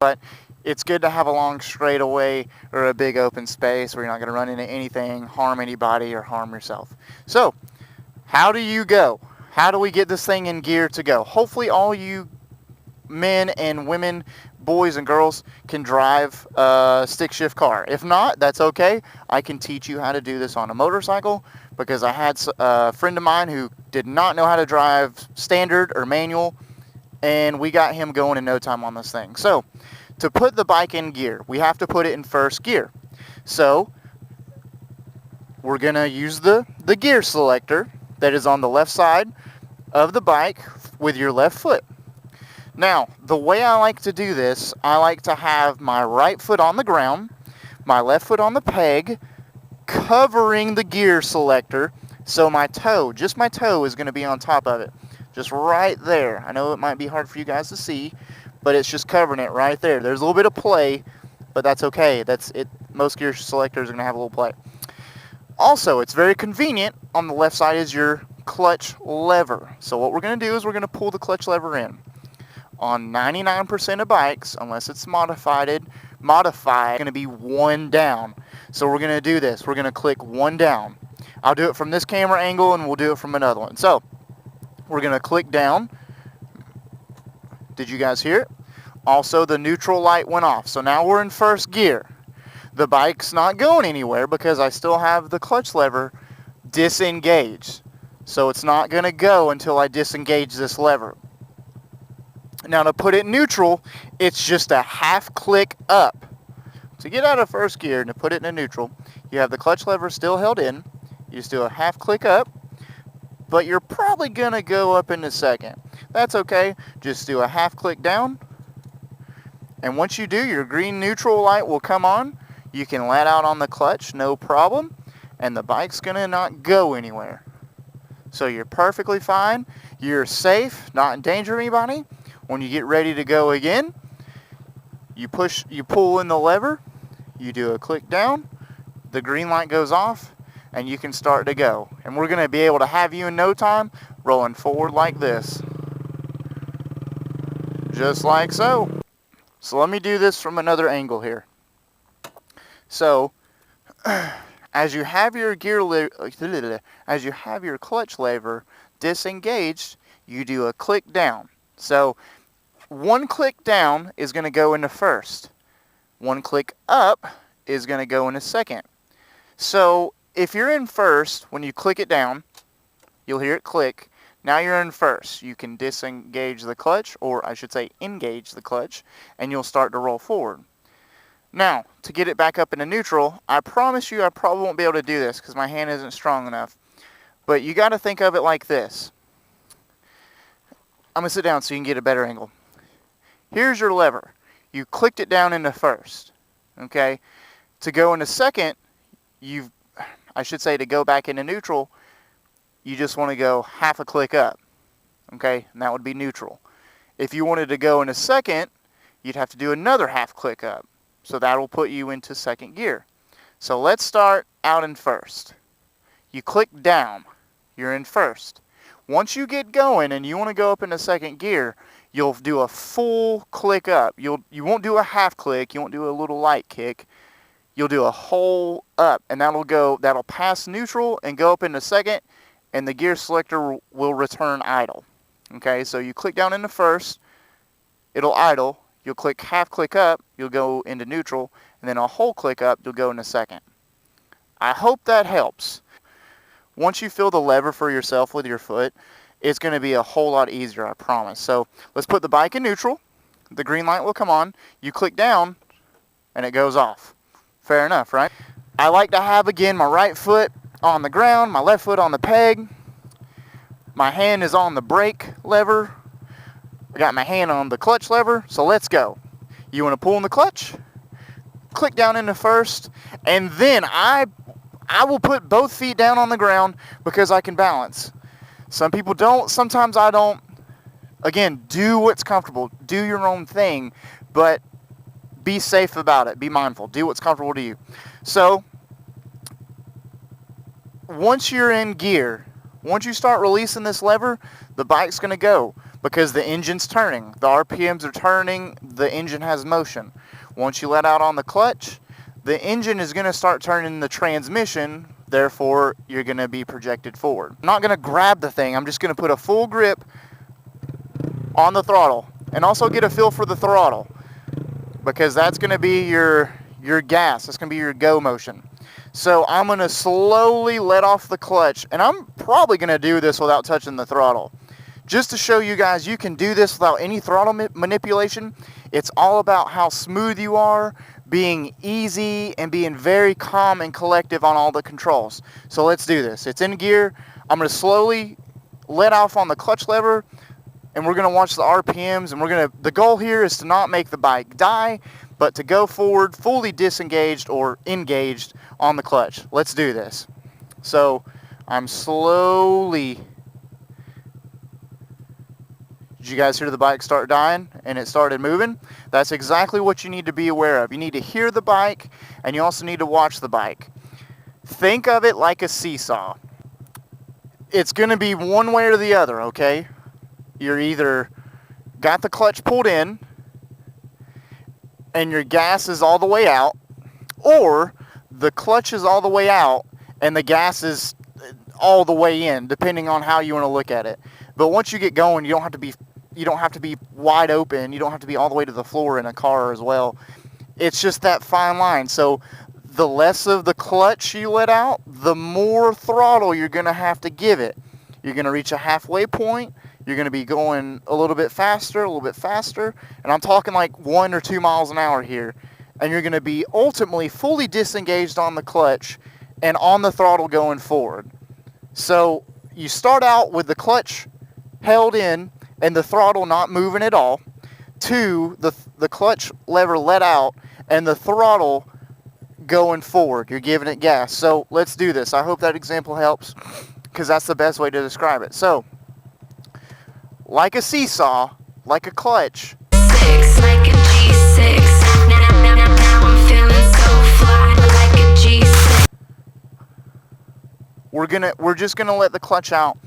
but it's good to have a long straightaway or a big open space where you're not going to run into anything, harm anybody, or harm yourself. So, how do you go? How do we get this thing in gear to go? Hopefully all you men and women, boys and girls, can drive a stick shift car. If not, that's okay. I can teach you how to do this on a motorcycle, because I had a friend of mine who did not know how to drive standard or manual, and we got him going in no time on this thing. So, to put the bike in gear, we have to put it in first gear. So, we're going to use the gear selector that is on the left side of the bike with your left foot. Now, the way I like to do this, I like to have my right foot on the ground, my left foot on the peg, covering the gear selector, so my toe, just my toe, is going to be on top of it. Just right there. I know it might be hard for you guys to see, but it's just covering it right there. There's a little bit of play, but that's okay. That's it. Most gear selectors are going to have a little play. Also, it's very convenient. On the left side is your clutch lever. So what we're going to do is we're going to pull the clutch lever in. On 99% of bikes, unless it's modified, it's going to be one down. So we're going to do this. We're going to click one down. I'll do it from this camera angle, and we'll do it from another one. So we're going to click down. Did you guys hear it? Also, the neutral light went off. So now we're in first gear. The bike's not going anywhere because I still have the clutch lever disengaged. So it's not going to go until I disengage this lever. Now, to put it neutral, it's just a half click up. To get out of first gear and to put it in neutral, you have the clutch lever still held in. You just do a half click up, but you're probably going to go up in a second. That's okay. Just do a half click down. And once you do, your green neutral light will come on. You can let out on the clutch, no problem. And the bike's going to not go anywhere. So you're perfectly fine. You're safe, not in danger of anybody. When you get ready to go again, you pull in the lever, you do a click down, the green light goes off, and you can start to go. And we're going to be able to have you in no time rolling forward like this. Just like so. So let me do this from another angle here. So, as you have your clutch lever disengaged, you do a click down. So, one click down is going to go into first. One click up is going to go into second. So, if you're in first, when you click it down, you'll hear it click. Now you're in first. You can disengage the clutch, or I should say engage the clutch, and you'll start to roll forward. Now, to get it back up into neutral, I promise you I probably won't be able to do this because my hand isn't strong enough. But you got to think of it like this. I'm going to sit down so you can get a better angle. Here's your lever. You clicked it down into first. Okay? To go into second, to go back into neutral, you just want to go half a click up. Okay? And that would be neutral. If you wanted to go into second, you'd have to do another half click up. So that'll put you into second gear. So let's start out in first. You click down. You're in first. Once you get going and you want to go up into second gear, you'll do a full click up. You won't do a half click. You won't do a little light kick. You'll do a whole up, and that'll pass neutral and go up into second, and the gear selector will return idle. Okay, so you click down into first, it'll idle. You'll click half click up, you'll go into neutral, and then a whole click up, you'll go into second. I hope that helps. Once you feel the lever for yourself with your foot, it's going to be a whole lot easier, I promise. So let's put the bike in neutral. The green light will come on. You click down, and it goes off. Fair enough, right? I like to have, again, my right foot on the ground, my left foot on the peg. My hand is on the brake lever. I got my hand on the clutch lever, so let's go. You want to pull in the clutch, click down into first, and then I will put both feet down on the ground because I can balance. Some people don't, sometimes I don't. Again, do what's comfortable. Do your own thing, but be safe about it. Be mindful. Do what's comfortable to you. So, once you're in gear, once you start releasing this lever, the bike's going to go. because the engine's turning. The RPMs are turning, the engine has motion. Once you let out on the clutch, the engine is going to start turning the transmission, therefore you're going to be projected forward. I'm not going to grab the thing, I'm just going to put a full grip on the throttle and also get a feel for the throttle, because that's going to be your gas, that's going to be your go motion. So I'm going to slowly let off the clutch, and I'm probably going to do this without touching the throttle. Just to show you guys you can do this without any throttle manipulation. It's all about how smooth you are, being easy, and being very calm and collective on all the controls. So let's do this. It's in gear. I'm going to slowly let off on the clutch lever, and we're going to watch the RPMs, and the goal here is to not make the bike die, but to go forward fully disengaged or engaged on the clutch. Let's do this. So I'm slowly... Did you guys hear the bike start dying and it started moving? That's exactly what you need to be aware of. You need to hear the bike, and you also need to watch the bike. Think of it like a seesaw. It's going to be one way or the other, okay? You're either got the clutch pulled in and your gas is all the way out, or the clutch is all the way out and the gas is all the way in, depending on how you want to look at it. But once you get going, you don't have to be wide open. You don't have to be all the way to the floor in a car as well. It's just that fine line. So the less of the clutch you let out, the more throttle you're going to have to give it. You're going to reach a halfway point. You're going to be going a little bit faster, and I'm talking like 1 or 2 miles an hour here. And you're going to be ultimately fully disengaged on the clutch and on the throttle going forward. So you start out with the clutch held in and the throttle not moving at all, to the clutch lever let out and the throttle going forward. You're giving it gas. So let's do this. I hope that example helps, because that's the best way to describe it. So, like a seesaw, like a clutch. Like a G6. Now I'm feeling so fly, like a G6. We're just gonna let the clutch out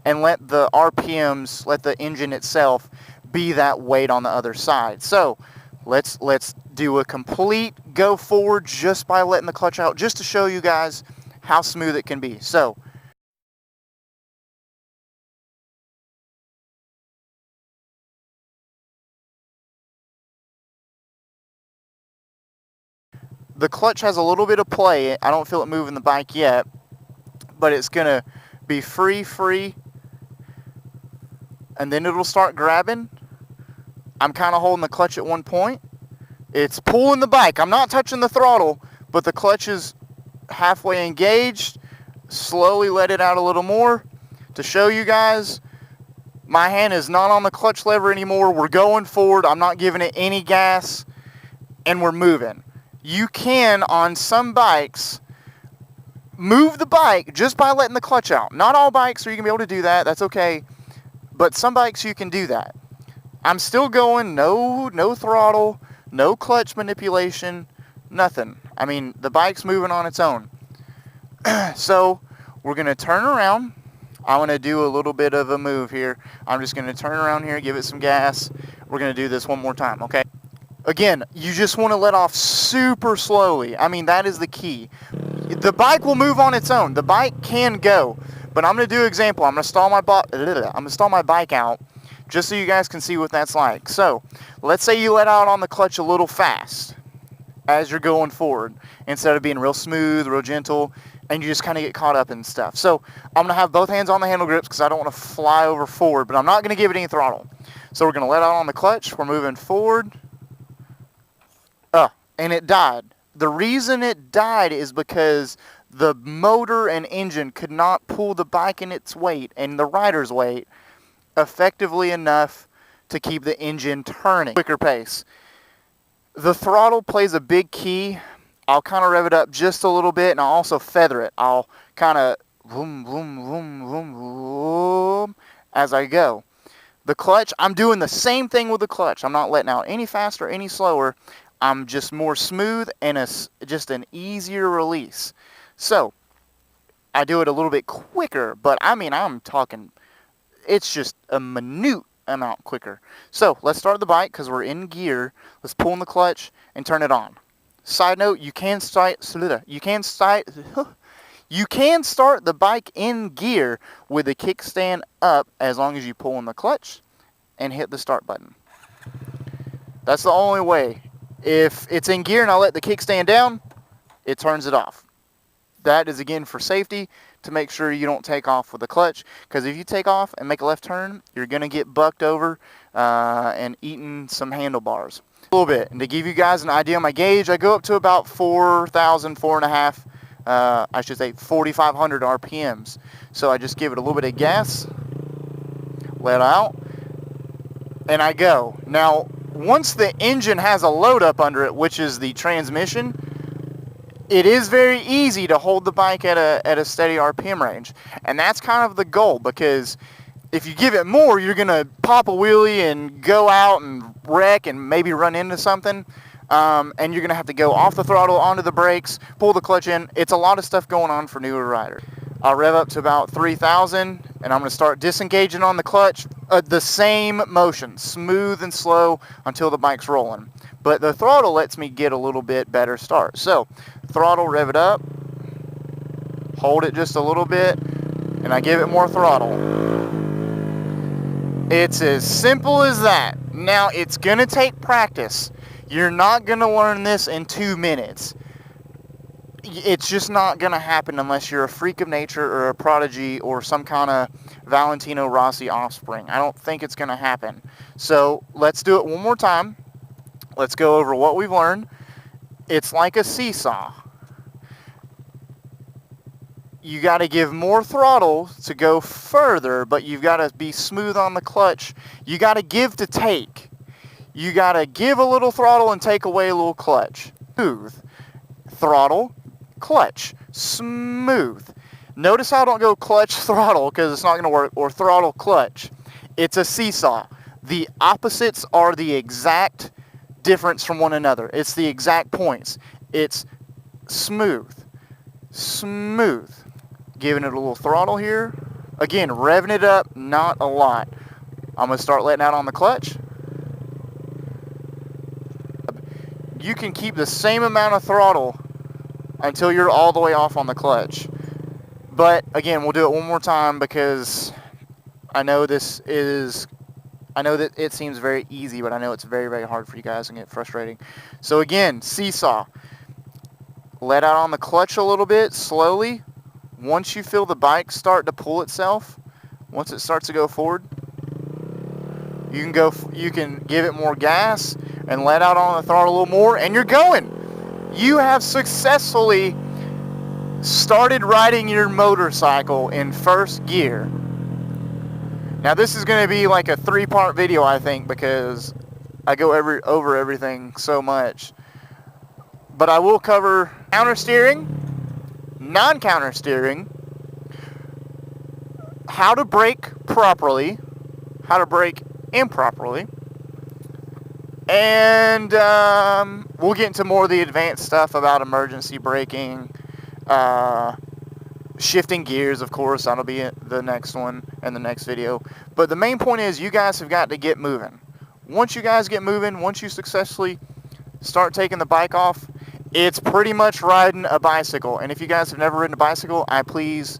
and let the RPMs, let the engine itself be that weight on the other side. So let's do a complete go forward just by letting the clutch out, just to show you guys how smooth it can be. So the clutch has a little bit of play. I don't feel it moving the bike yet, but it's gonna be free, and then it'll start grabbing. I'm kind of holding the clutch at one point. It's pulling the bike. I'm not touching the throttle, but the clutch is halfway engaged. Slowly let it out a little more to show you guys my hand is not on the clutch lever anymore. We're going forward. I'm not giving it any gas, and we're moving. You can, on some bikes, move the bike just by letting the clutch out. Not all bikes are you going to be able to do that. That's okay. But some bikes you can do that. I'm still going, no throttle, no clutch manipulation, nothing. I mean, the bike's moving on its own. So we're going to turn around. I want to do a little bit of a move here. I'm just going to turn around here, give it some gas. We're going to do this one more time, okay? Again, you just want to let off super slowly. I mean, that is the key. The bike will move on its own. The bike can go. But I'm going to do an example. I'm going to stall my bike out just so you guys can see what that's like. So, let's say you let out on the clutch a little fast as you're going forward, instead of being real smooth, real gentle, and you just kind of get caught up in stuff. So, I'm going to have both hands on the handle grips because I don't want to fly over forward, but I'm not going to give it any throttle. So, we're going to let out on the clutch. We're moving forward. And it died. The reason it died is because the motor and engine could not pull the bike in its weight and the rider's weight effectively enough to keep the engine turning quicker pace. The throttle plays a big key. I'll kind of rev it up just a little bit, and I'll also feather it. I'll kind of vroom, vroom, vroom, vroom, vroom as I go. The clutch, I'm doing the same thing with the clutch. I'm not letting out any faster, any slower. I'm just more smooth and just an easier release. So, I do it a little bit quicker, but I mean, I'm talking, it's just a minute amount quicker. So let's start the bike because we're in gear. Let's pull in the clutch and turn it on. Side note, you can start the bike in gear with the kickstand up as long as you pull in the clutch and hit the start button. That's the only way. If it's in gear and I let the kickstand down, it turns it off. That is again for safety, to make sure you don't take off with the clutch, because if you take off and make a left turn, you're going to get bucked over and eating some handlebars. A little bit. And to give you guys an idea on my gauge, I go up to about 4,500 RPMs. So I just give it a little bit of gas, let out, and I go. Now, once the engine has a load up under it, which is the transmission, it is very easy to hold the bike at a steady RPM range. And that's kind of the goal, because if you give it more, you're going to pop a wheelie and go out and wreck and maybe run into something. And you're going to have to go off the throttle, onto the brakes, pull the clutch in. It's a lot of stuff going on for newer riders. I'll rev up to about 3,000, and I'm going to start disengaging on the clutch. The same motion, smooth and slow until the bike's rolling. But the throttle lets me get a little bit better start. So, throttle, rev it up, hold it just a little bit, and I give it more throttle. It's as simple as that. Now, it's going to take practice. You're not going to learn this in 2 minutes. It's just not going to happen unless you're a freak of nature or a prodigy or some kind of Valentino Rossi offspring. I don't think it's going to happen. So let's do it one more time. Let's go over what we've learned. It's like a seesaw. You got to give more throttle to go further, but you've got to be smooth on the clutch. You got to give to take. You got to give a little throttle and take away a little clutch. Smooth. Throttle, clutch. Smooth. Notice how I don't go clutch, throttle, because it's not going to work, or throttle, clutch. It's a seesaw. The opposites are the exact difference from one another. It's the exact points. It's smooth. Smooth. Giving it a little throttle here. Again, revving it up, not a lot. I'm going to start letting out on the clutch. You can keep the same amount of throttle until you're all the way off on the clutch. But again, we'll do it one more time because I know that it seems very easy, but I know it's very, very hard for you guys and get frustrating. So again, seesaw. Let out on the clutch a little bit, slowly. Once you feel the bike start to pull itself, once it starts to go forward, you can give it more gas and let out on the throttle a little more, and you're going. You have successfully started riding your motorcycle in first gear. Now this is going to be like a 3-part video, I think, because I go over everything so much. But I will cover counter steering, non-counter steering, how to brake properly, how to brake improperly, and we'll get into more of the advanced stuff about emergency braking, shifting gears, of course. That'll be the next one and the next video. But the main point is you guys have got to get moving. Once you guys get moving, once you successfully start taking the bike off, it's pretty much riding a bicycle. And if you guys have never ridden a bicycle, I please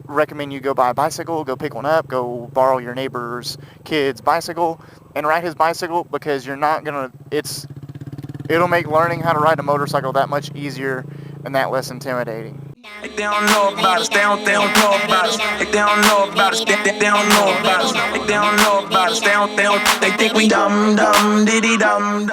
recommend you go buy a bicycle, go pick one up, go borrow your neighbor's kid's bicycle and ride his bicycle, because you're not gonna, it'll make learning how to ride a motorcycle that much easier and that less intimidating. They don't know about us, they don't know about us. They don't know about us, they don't know about us. They don't know about us, they think we dumb, diddy dumb.